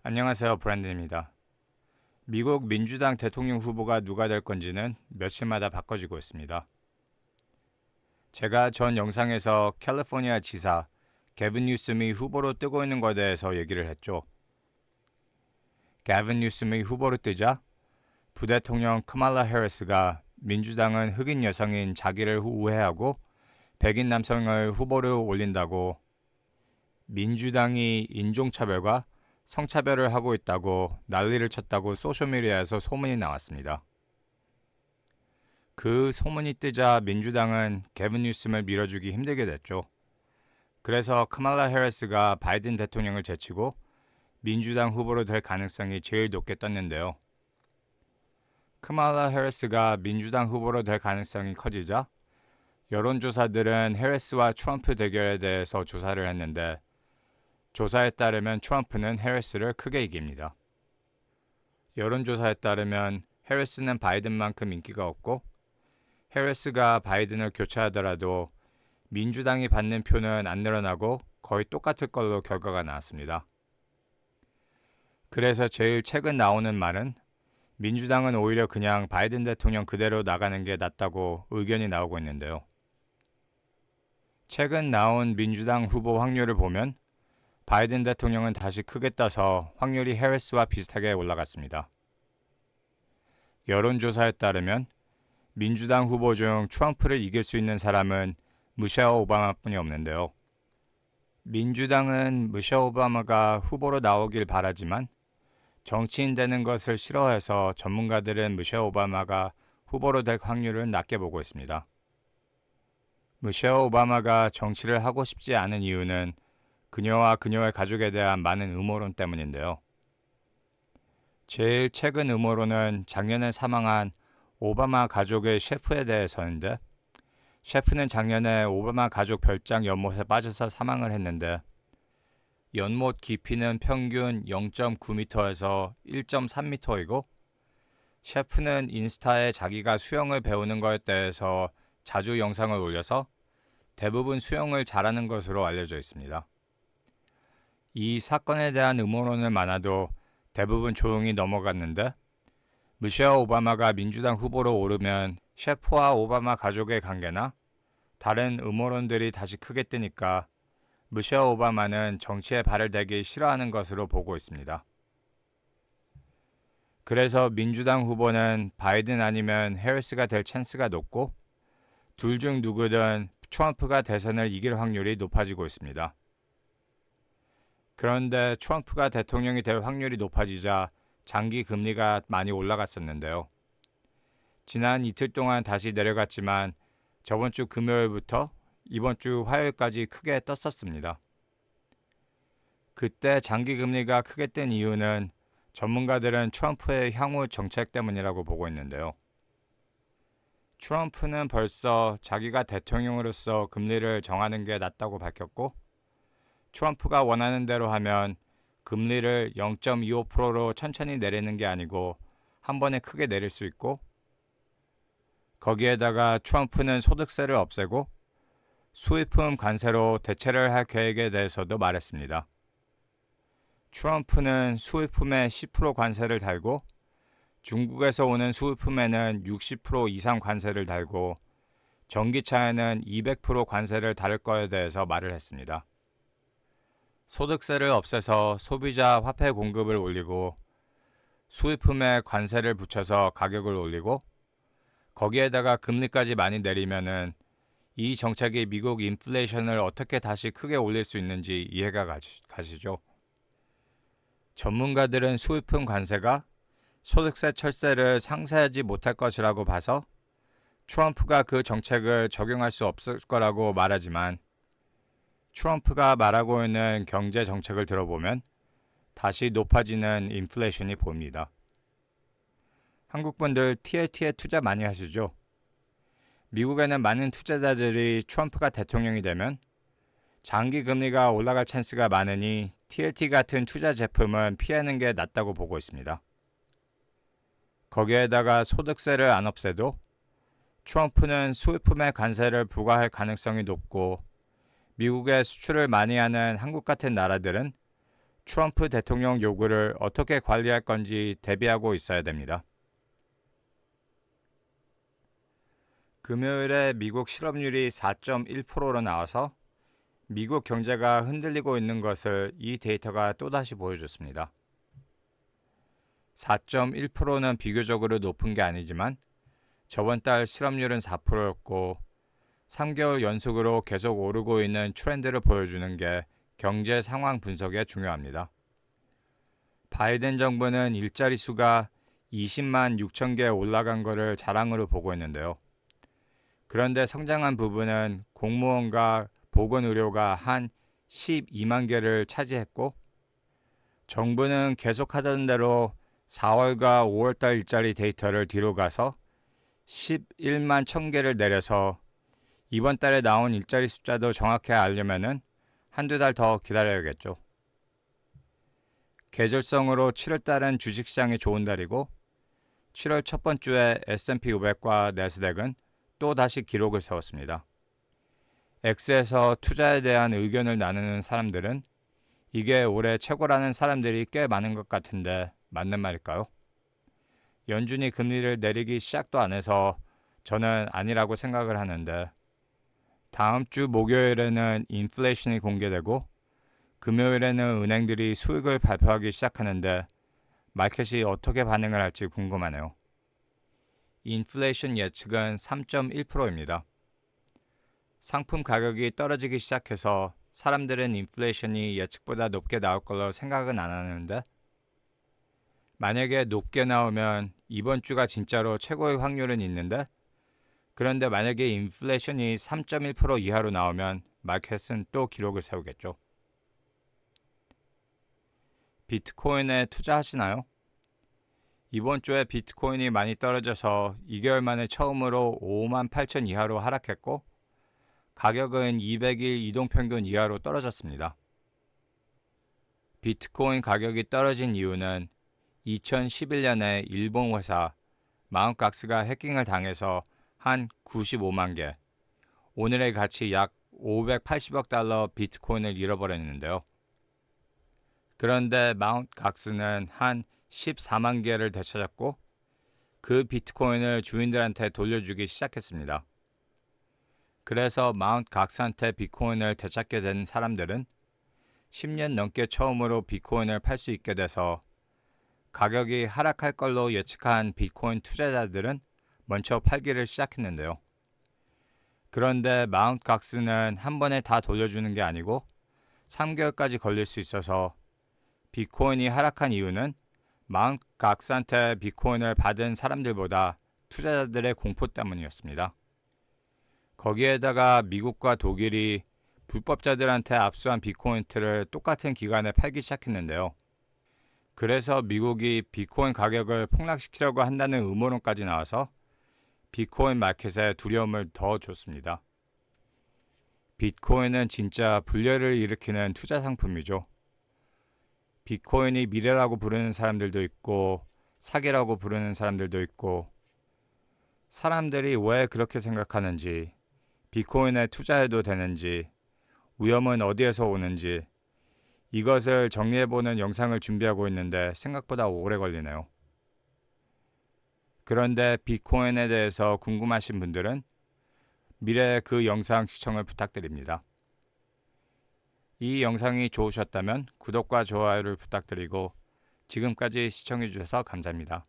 안녕하세요. 브랜든입니다. 미국 민주당 대통령 후보가 누가 될 건지는 며칠마다 바꿔지고 있습니다. 제가 전 영상에서 캘리포니아 지사 게빈 뉴섬이 후보로 뜨고 있는 것에 대해서 얘기를 했죠. 게빈 뉴섬이 후보로 뜨자 부대통령 카말라 해리스가 민주당은 흑인 여성인 자기를 우회하고 백인 남성을 후보로 올린다고 민주당이 인종차별과 성차별을 하고 있다고 난리를 쳤다고 소셜미디어에서 소문이 나왔습니다. 그 소문이 뜨자 민주당은 게빈 뉴섬을 밀어주기 힘들게 됐죠. 그래서 카말라 해리스가 바이든 대통령을 제치고 민주당 후보로 될 가능성이 제일 높게 떴는데요. 카말라 해리스가 민주당 후보로 될 가능성이 커지자 여론조사들은 해리스와 트럼프 대결에 대해서 조사를 했는데 조사에 따르면 트럼프는 해리스를 크게 이깁니다. 여론조사에 따르면 해리스는 바이든만큼 인기가 없고 해리스가 바이든을 교체하더라도 민주당이 받는 표는 안 늘어나고 거의 똑같을 걸로 결과가 나왔습니다. 그래서 제일 최근 나오는 말은 민주당은 오히려 그냥 바이든 대통령 그대로 나가는 게 낫다고 의견이 나오고 있는데요. 최근 나온 민주당 후보 확률을 보면 바이든 대통령은 다시 크게 떠서 확률이 해리스와 비슷하게 올라갔습니다. 여론조사에 따르면 민주당 후보 중 트럼프를 이길 수 있는 사람은 미셸 오바마뿐이 없는데요. 민주당은 미셸 오바마가 후보로 나오길 바라지만 정치인 되는 것을 싫어해서 전문가들은 미셸 오바마가 후보로 될 확률을 낮게 보고 있습니다. 미셸 오바마가 정치를 하고 싶지 않은 이유는 그녀와 그녀의 가족에 대한 많은 음모론 때문인데요. 제일 최근 음모론은 작년에 사망한 오바마 가족의 셰프에 대해서인데 셰프는 작년에 오바마 가족 별장 연못에 빠져서 사망을 했는데 연못 깊이는 평균 0.9m에서 1.3m이고 셰프는 인스타에 자기가 수영을 배우는 것에 대해서 자주 영상을 올려서 대부분 수영을 잘하는 것으로 알려져 있습니다. 이 사건에 대한 음모론은 많아도 대부분 조용히 넘어갔는데 미셸 오바마가 민주당 후보로 오르면 셰프와 오바마 가족의 관계나 다른 음모론들이 다시 크게 뜨니까 미셸 오바마는 정치에 발을 대기 싫어하는 것으로 보고 있습니다. 그래서 민주당 후보는 바이든 아니면 해리스가 될 찬스가 높고 둘 중 누구든 트럼프가 대선을 이길 확률이 높아지고 있습니다. 그런데 트럼프가 대통령이 될 확률이 높아지자 장기 금리가 많이 올라갔었는데요. 지난 이틀 동안 다시 내려갔지만 저번 주 금요일부터 이번 주 화요일까지 크게 떴었습니다. 그때 장기 금리가 크게 뜬 이유는 전문가들은 트럼프의 향후 정책 때문이라고 보고 있는데요. 트럼프는 벌써 자기가 대통령으로서 금리를 정하는 게 낫다고 밝혔고 트럼프가 원하는 대로 하면 금리를 0.25%로 천천히 내리는 게 아니고 한 번에 크게 내릴 수 있고 거기에다가 트럼프는 소득세를 없애고 수입품 관세로 대체를 할 계획에 대해서도 말했습니다. 트럼프는 수입품에 10% 관세를 달고 중국에서 오는 수입품에는 60% 이상 관세를 달고 전기차에는 200% 관세를 달을 거에 대해서 말을 했습니다. 소득세를 없애서 소비자 화폐 공급을 올리고 수입품에 관세를 붙여서 가격을 올리고 거기에다가 금리까지 많이 내리면은 이 정책이 미국 인플레이션을 어떻게 다시 크게 올릴 수 있는지 이해가 가시죠. 전문가들은 수입품 관세가 소득세 철세를 상쇄하지 못할 것이라고 봐서 트럼프가 그 정책을 적용할 수 없을 거라고 말하지만 트럼프가 말하고 있는 경제 정책을 들어보면 다시 높아지는 인플레이션이 보입니다. 한국분들 TLT에 투자 많이 하시죠? 미국에는 많은 투자자들이 트럼프가 대통령이 되면 장기 금리가 올라갈 찬스가 많으니 TLT 같은 투자 제품은 피하는 게 낫다고 보고 있습니다. 거기에다가 소득세를 안 없애도 트럼프는 수입품에 관세를 부과할 가능성이 높고 미국에 수출을 많이 하는 한국 같은 나라들은 트럼프 대통령 요구를 어떻게 관리할 건지 대비하고 있어야 됩니다. 금요일에 미국 실업률이 4.1%로 나와서 미국 경제가 흔들리고 있는 것을 이 데이터가 또다시 보여줬습니다. 4.1%는 비교적으로 높은 게 아니지만 저번 달 실업률은 4%였고 3개월 연속으로 계속 오르고 있는 트렌드를 보여주는 게 경제 상황 분석에 중요합니다. 바이든 정부는 일자리 수가 20만 6천 개 올라간 것을 자랑으로 보고 있는데요. 그런데 성장한 부분은 공무원과 보건의료가 한 12만 개를 차지했고 정부는 계속하던 대로 4월과 5월달 일자리 데이터를 뒤로 가서 11만 1,000개를 내려서 이번 달에 나온 일자리 숫자도 정확히 알려면은 한두 달 더 기다려야겠죠. 계절성으로 7월달은 주식시장이 좋은 달이고 7월 첫 번주에 S&P 500과 나스닥은 또 다시 기록을 세웠습니다. X에서 투자에 대한 의견을 나누는 사람들은 이게 올해 최고라는 사람들이 꽤 많은 것 같은데 맞는 말일까요? 연준이 금리를 내리기 시작도 안 해서 저는 아니라고 생각을 하는데 다음 주 목요일에는 인플레이션이 공개되고 금요일에는 은행들이 수익을 발표하기 시작하는데 마켓이 어떻게 반응을 할지 궁금하네요. 인플레이션 예측은 3.1%입니다. 상품 가격이 떨어지기 시작해서 사람들은 인플레이션이 예측보다 높게 나올 걸로 생각은 안 하는데 만약에 높게 나오면 이번 주가 진짜로 최고의 확률은 있는데 그런데 만약에 인플레이션이 3.1% 이하로 나오면 마켓은 또 기록을 세우겠죠. 비트코인에 투자하시나요? 이번 주에 비트코인이 많이 떨어져서 2개월 만에 처음으로 5만 8천 이하로 하락했고 가격은 200일 이동평균 이하로 떨어졌습니다. 비트코인 가격이 떨어진 이유는 2011년에 일본 회사 마운트각스가 해킹을 당해서 한 95만 개, 오늘의 가치 약 580억 달러 비트코인을 잃어버렸는데요. 그런데 마운트각스는 한 14만 개를 되찾았고 그 비트코인을 주인들한테 돌려주기 시작했습니다. 그래서 마운트각스한테 비트코인을 되찾게 된 사람들은 10년 넘게 처음으로 비트코인을 팔 수 있게 돼서 가격이 하락할 걸로 예측한 비트코인 투자자들은 먼저 팔기를 시작했는데요. 그런데 마운트각스는 한 번에 다 돌려주는 게 아니고 3개월까지 걸릴 수 있어서 비트코인이 하락한 이유는 마운트각스한테 비트코인을 받은 사람들보다 투자자들의 공포 때문이었습니다. 거기에다가 미국과 독일이 불법자들한테 압수한 비트코인을 똑같은 기간에 팔기 시작했는데요. 그래서 미국이 비트코인 가격을 폭락시키려고 한다는 음모론까지 나와서 비트코인 마켓에 두려움을 더 줬습니다. 비트코인은 진짜 불려를 일으키는 투자 상품이죠. 비트코인이 미래라고 부르는 사람들도 있고 사기라고 부르는 사람들도 있고 사람들이 왜 그렇게 생각하는지 비트코인에 투자해도 되는지 위험은 어디에서 오는지 이것을 정리해보는 영상을 준비하고 있는데 생각보다 오래 걸리네요. 그런데 비트코인에 대해서 궁금하신 분들은 미래의 그 영상 시청을 부탁드립니다. 이 영상이 좋으셨다면 구독과 좋아요를 부탁드리고 지금까지 시청해주셔서 감사합니다.